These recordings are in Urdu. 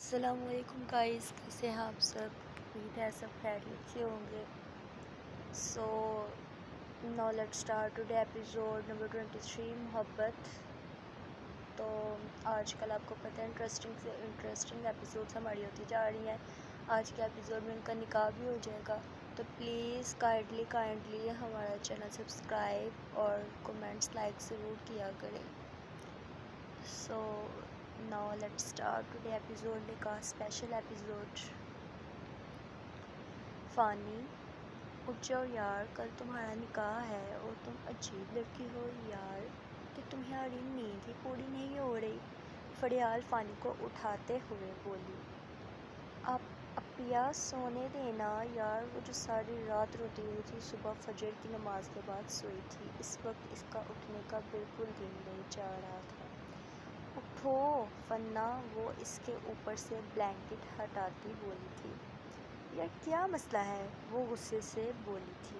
السلام علیکم گائز، کیسے ہیں آپ سب؟ امید ہے سب خیریت سے ہوں گے. So now let start today episode number 23 محبت. تو آج کل آپ کو پتہ ہے انٹرسٹنگ ایپیسوڈس ہماری ہوتی جا رہی ہیں. آج کے ایپیسوڈ میں ان کا نکاح بھی ہو جائے گا. تو پلیز کائنڈلی ہمارا چینل سبسکرائب اور کومنٹس لائک ضرور کیا کریں. So now let start today episode نکاح اسپیشل ایپیسوڈ. فانی، اٹھ جاؤ یار، کل تمہارا نکاح ہے اور تم عجیب لڑکی ہو یار کہ تمہاری نیند ہی پوری نہیں ہو رہی. فریال فانی کو اٹھاتے ہوئے بولی. اپیا سونے دینا یار، وہ جو ساری رات روتی ہوئی تھی صبح فجر کی نماز کے بعد سوئی تھی. اس وقت اس کا اٹھنے کا بالکل دل نہیں چاہ رہا تھا. اٹھو فنا، وہ اس کے اوپر سے بلینکٹ ہٹاتی بولی تھی. یار کیا مسئلہ ہے، وہ غصے سے بولی تھی.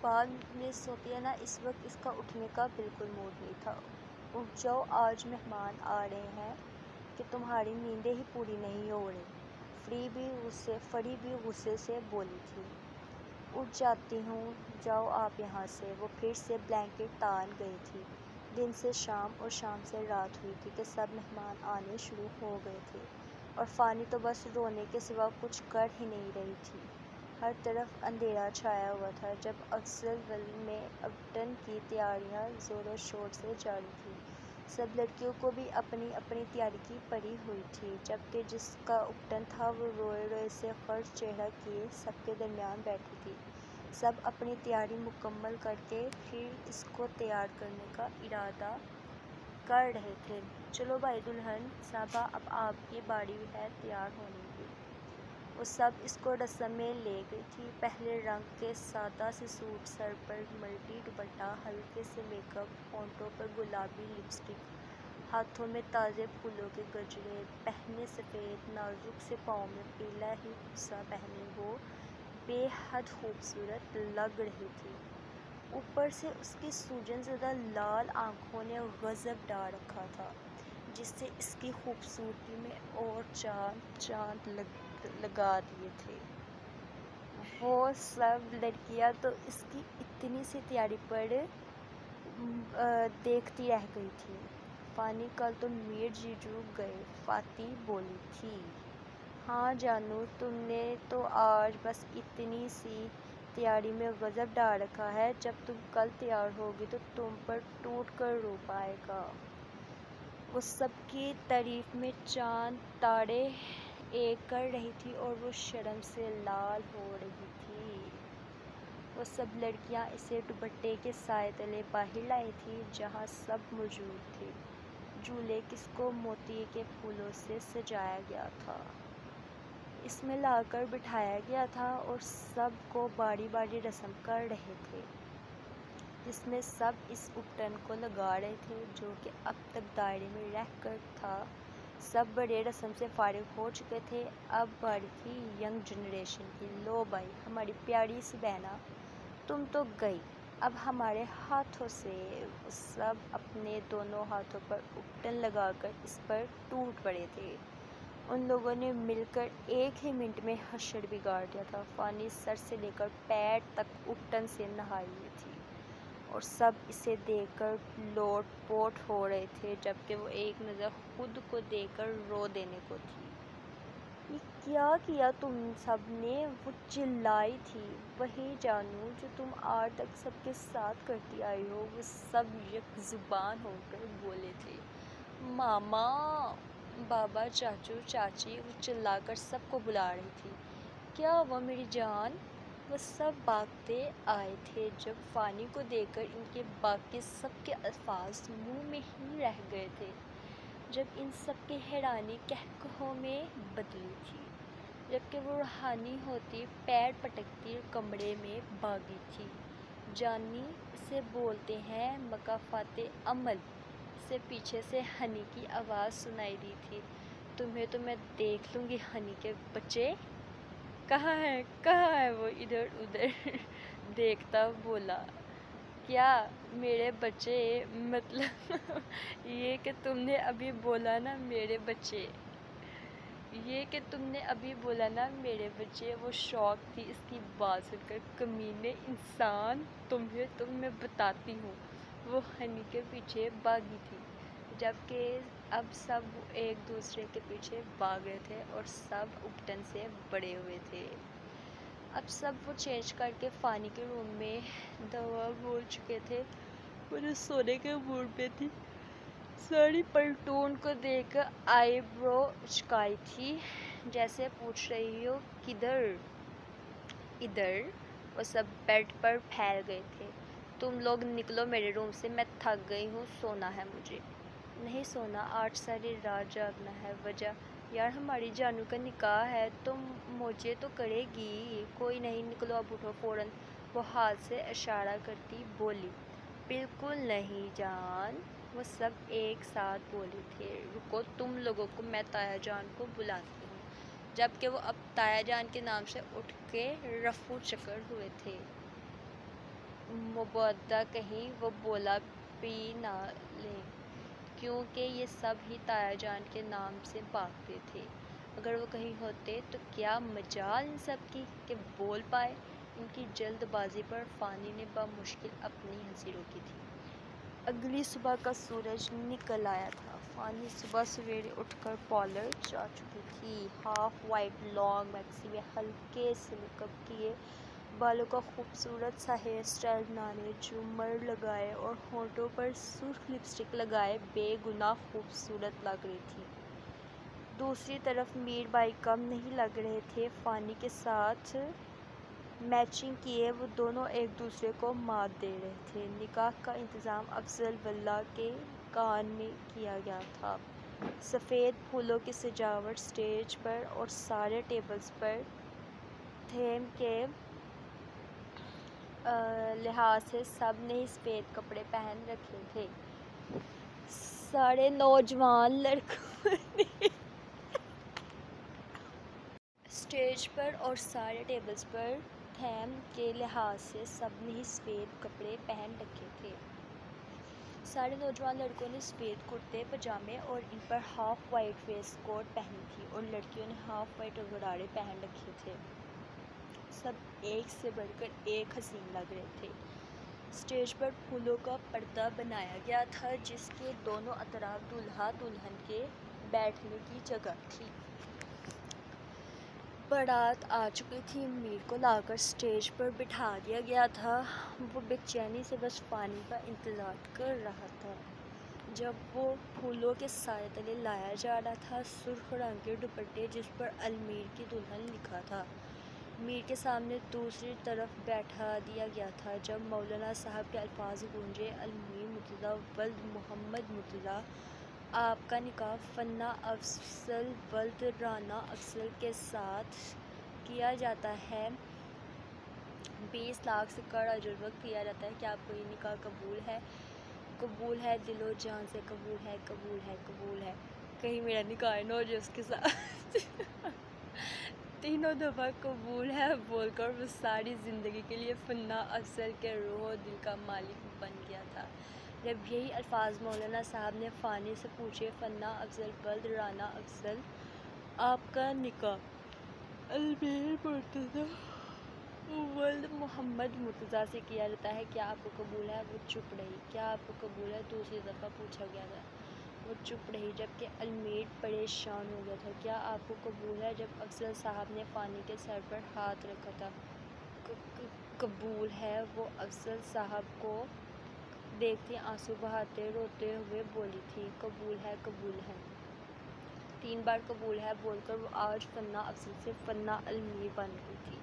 بعد میں صوفیہ نا، اس وقت اس کا اٹھنے کا بالکل موڈ نہیں تھا. اٹھ جاؤ، آج مہمان آ رہے ہیں کہ تمہاری نیندیں ہی پوری نہیں ہو رہی. فری بھی غصے سے بولی تھی. اٹھ جاتی ہوں، جاؤ آپ یہاں سے. وہ پھر سے بلینکٹ تان گئی تھی. دن سے شام اور شام سے رات ہوئی تھی کہ سب مہمان آنے شروع ہو گئے تھے اور فانی تو بس رونے کے سوا کچھ کر ہی نہیں رہی تھی. ہر طرف اندھیرا چھایا ہوا تھا جب افضل میں اپٹن کی تیاریاں زور و شور سے جاری تھیں. سب لڑکیوں کو بھی اپنی اپنی تیاری کی پڑی ہوئی تھی، جبکہ جس کا اپٹن تھا وہ روئے روئے سے خرچ چہرہ کیے سب کے درمیان بیٹھی تھی. سب اپنی تیاری مکمل کر کے پھر اس کو تیار کرنے کا ارادہ کر رہے تھے. چلو بھائی دلہن صاحبہ، اب آپ کی باری ہے تیار ہونے کی. وہ سب اس کو رسم میں لے گئی تھی. پہلے رنگ کے سادہ سے سوٹ، سر پر ملٹی دوپٹہ، ہلکے سے میک اپ، ہونٹوں پر گلابی لپسٹک، ہاتھوں میں تازے پھولوں کے گجرے پہنے، سفید نازک سے پاؤں میں پیلا ہی حصہ پہنے وہ بے حد خوبصورت لگ رہی تھی. اوپر سے اس کی سوجن زدہ لال آنکھوں نے غضب ڈال رکھا تھا جس سے اس کی خوبصورتی میں اور چاند لگا دیے تھے. وہ سب لڑکیاں تو اس کی اتنی سی تیاری پر دیکھتی رہ گئی تھی. فانی، کل تو میر جیجو گئے، فاطی بولی تھی. ہاں جانو، تم نے تو آج بس اتنی سی تیاری میں غضب ڈال رکھا ہے، جب تم کل تیار ہوگی تو تم پر ٹوٹ کر رو پائے گا. وہ سب کی تعریف میں چاند تارے ایک کر رہی تھی اور وہ شرم سے لال ہو رہی تھی. وہ سب لڑکیاں اسے دوپٹے کے سائے تلے باہر لائی تھیں جہاں سب موجود تھے. جھولے کس کو موتی کے پھولوں سے سجایا گیا تھا، اس میں لا کر بٹھایا گیا تھا اور سب کو باری باری رسم کر رہے تھے جس میں سب اس اپٹن کو لگا رہے تھے جو کہ اب تک دائرے میں رہ کر تھا. سب بڑے رسم سے فارغ ہو چکے تھے. اب باری تھی ینگ جنریشن کی. لو بھائی ہماری پیاری سی بہنا، تم تو گئی، اب ہمارے ہاتھوں سے. وہ سب اپنے دونوں ہاتھوں پر اپٹن لگا کر اس پر ٹوٹ پڑے تھے. ان لوگوں نے مل کر ایک ہی منٹ میں حشر بگاڑ دیا تھا. فانی سر سے لے کر پیر تک اپٹن سے نہائی ہوئی تھی اور سب اسے دیکھ کر لوٹ پوٹ ہو رہے تھے، جبکہ وہ ایک نظر خود کو دیکھ کر رو دینے کو تھی. یہ کیا کیا تم سب نے؟ وہ چلائی تھی. وہی جانو جو تم آج تک سب کے ساتھ کرتی آئی ہو. وہ سب یک زبان ہو کر بولے تھے. ماما، بابا، چاچو، چاچی، وہ چلا کر سب کو بلا رہی تھی. کیا ہوا میری جان؟ وہ سب بھاگتے آئے تھے جب فانی کو دیکھ کر ان کے باقی سب کے الفاظ منہ میں ہی رہ گئے تھے، جب ان سب کی حیرانی قہقہوں میں بدلی تھی، جبکہ وہ روحانی ہوتی پیر پٹکتی کمرے میں بھاگی تھی. جانی، اسے بولتے ہیں مکافات عمل، سے پیچھے سے ہنی کی آواز سنائی دی تھی. تمہیں تو میں دیکھ لوں گی ہنی کے بچے. کہاں ہے وہ؟ ادھر ادھر دیکھتا بولا. کیا میرے بچے، مطلب یہ کہ تم نے ابھی بولا نا میرے بچے، وہ شوق تھی اس کی بات سن کر۔ کمینے انسان، تم میں بتاتی ہوں۔ وہ ہنی کے پیچھے بھاگی تھی، جبکہ اب سب ایک دوسرے کے پیچھے بھاگ رہے تھے اور سب اپٹن سے بڑے ہوئے تھے۔ اب سب وہ چینج کر کے فانی کے روم میں دوا بول چکے تھے۔ وہ جو سونے کے موڈ پہ تھی، ساری پلٹون کو دیکھ کر آئی برو اچکائی تھی، جیسے پوچھ رہی ہو کدھر؟ ادھر۔ وہ سب بیڈ پر پھیل گئے تھے۔ تم لوگ نکلو میرے روم سے، میں تھک گئی ہوں، سونا ہے مجھے۔ نہیں سونا، آج ساری رات جاگنا ہے۔ وجہ؟ یار ہماری جانو کا نکاح ہے، تو مجھے تو کرے گی۔ کوئی نہیں، نکلو اب، اٹھو فوراً۔ وہ ہاتھ سے اشارہ کرتی بولی۔ بالکل نہیں جان، وہ سب ایک ساتھ بولے تھے۔ رکو تم لوگوں کو، میں تایا جان کو بلاتی ہوں۔ جبکہ وہ اب تایا جان کے نام سے اٹھ کے رفو چکر ہوئے تھے۔ مبادہ کہیں وہ بولا بھی نہ لیں، کیونکہ یہ سب ہی تایا جان کے نام سے بھاگتے تھے۔ اگر وہ کہیں ہوتے تو کیا مجال ان سب کی کہ بول پائے۔ ان کی جلد بازی پر فانی نے بمشکل اپنی ہنسی روکی تھی۔ اگلی صبح کا سورج نکل آیا تھا۔ فانی صبح سویرے اٹھ کر پارلر جا چکی تھی۔ ہاف وائٹ لانگ میکسی میں ہلکے سے میک اپ کیے، بالوں کا خوبصورت سا ہیئر اسٹائل بنانے، جھومر لگائے اور ہونٹوں پر سرخ لپسٹک لگائے بے گناہ خوبصورت لگ رہی تھی۔ دوسری طرف میر بھائی کم نہیں لگ رہے تھے۔ فانی کے ساتھ میچنگ کیے وہ دونوں ایک دوسرے کو مات دے رہے تھے۔ نکاح کا انتظام افضل واللہ کے کان میں کیا گیا تھا۔ سفید پھولوں کی سجاوٹ اسٹیج پر اور سارے ٹیبلز پر تھیم کے لحاظ سے سب نے ہی سفید کپڑے پہن رکھے تھے۔ سارے نوجوان لڑکوں نے اسٹیج پر اور سارے ٹیبلز پر تھیم کے لحاظ سے سب نے ہی سفید کپڑے پہن رکھے تھے۔ سارے نوجوان لڑکوں نے سفید کرتے پاجامے اور ان پر ہاف وائٹ ویسٹ کوٹ پہنی تھی، اور لڑکیوں نے ہاف وائٹ غرارے پہن رکھے تھے۔ سب ایک سے بڑھ کر ایک حسین لگ رہے تھے۔ اسٹیج پر پھولوں کا پردہ بنایا گیا تھا، جس کے دونوں اطراف دولہا دلہن کے بیٹھنے کی جگہ تھی۔ بارات آ چکی تھی۔ میر کو لا کر اسٹیج پر بٹھا دیا گیا تھا۔ وہ بے چینی سے بس فانی کا انتظار کر رہا تھا۔ جب وہ پھولوں کے سائے تلے لایا جا رہا تھا، سرخ رنگ کے دوپٹے جس پر المیر کی دلہن لکھا تھا، میر کے سامنے دوسری طرف بیٹھا دیا گیا تھا۔ جب مولانا صاحب کے الفاظ گونجے، المیر مرتضیٰ ولد محمد مرتضیٰ، آپ کا نکاح فنا افضل ولد رانا افضل کے ساتھ کیا جاتا ہے، 20 لاکھ سے کڑ اجر وقت کیا جاتا ہے، کیا آپ کو یہ نکاح قبول ہے؟ قبول ہے، دل و جان سے قبول ہے، قبول ہے، قبول ہے۔ کہیں میرا نکاح نہ ہو جائے اس کے ساتھ۔ تینوں دفعہ قبول ہے بول کر وہ ساری زندگی کے لیے فنا افضل کے روح و دل کا مالک بن گیا تھا۔ جب یہی الفاظ مولانا صاحب نے فانی سے پوچھے، فنا افضل ولد رانا افضل، آپ کا نکاح المیر مرتضیٰ ولد محمد مرتضیٰ سے کیا جاتا ہے، کیا آپ کو قبول ہے؟ وہ چپ رہی۔ کیا آپ کو قبول ہے؟ دوسری دفعہ پوچھا گیا تھا۔ وہ چپ رہی، جبکہ المیر پریشان ہو گیا تھا۔ کیا آپ کو قبول ہے؟ جب افضل صاحب نے فانی کے سر پر ہاتھ رکھا تھا۔ قبول ہے، وہ افضل صاحب کو دیکھتی آنسو بہاتے روتے ہوئے بولی تھی۔ قبول ہے، قبول ہے۔ 3 بار قبول ہے بول کر وہ آج فنا افضل سے فنا المیر بن گئی تھی۔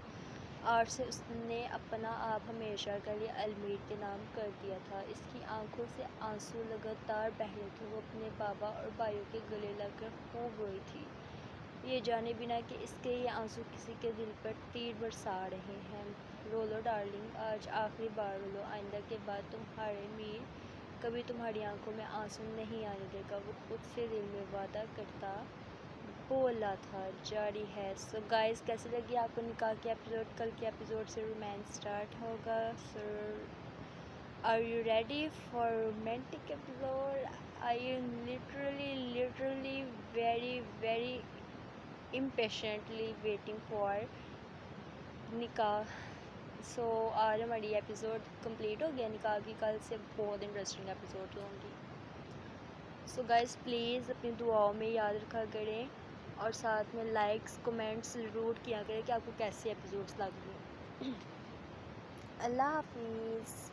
آج سے اس نے اپنا آپ ہمیشہ کے لیے المیر کے نام کر دیا تھا۔ اس کی آنکھوں سے آنسو لگاتار بہہ رہے تھے۔ وہ اپنے بابا اور بھائیوں کے گلے لگ کر خوب روئی تھی، یہ جانے بنا کہ اس کے یہ آنسو کسی کے دل پر تیر برسا رہے ہیں۔ رو لو ڈارلنگ، آج آخری بار رو لو، آئندہ کے بعد تمہارے میر کبھی تمہاری آنکھوں میں آنسو نہیں آنے دے گا، وہ خود سے دل میں وعدہ کرتا بولا تھا۔ جاری ہے۔ سو گائز، کیسی لگی آپ کو نکاح کی ایپیسوڈ؟ کل کے ایپیسوڈ سے رومانس سٹارٹ ہوگا۔ Are you ready for romantic episode? Are you literally very impatiently waiting for نکاح؟ سو آج ہماری ایپیسوڈ کمپلیٹ ہو گیا نکاح کی. کل سے بہت انٹرسٹنگ ایپیسوڈ ہوں گی. سو گائز پلیز اپنی دعاؤں میں یاد رکھا کریں اور ساتھ میں لائکس کمنٹس ضرور کیا کریں کہ آپ کو کیسی ایپیسوڈس لگ رہی ہیں. اللہ حافظ.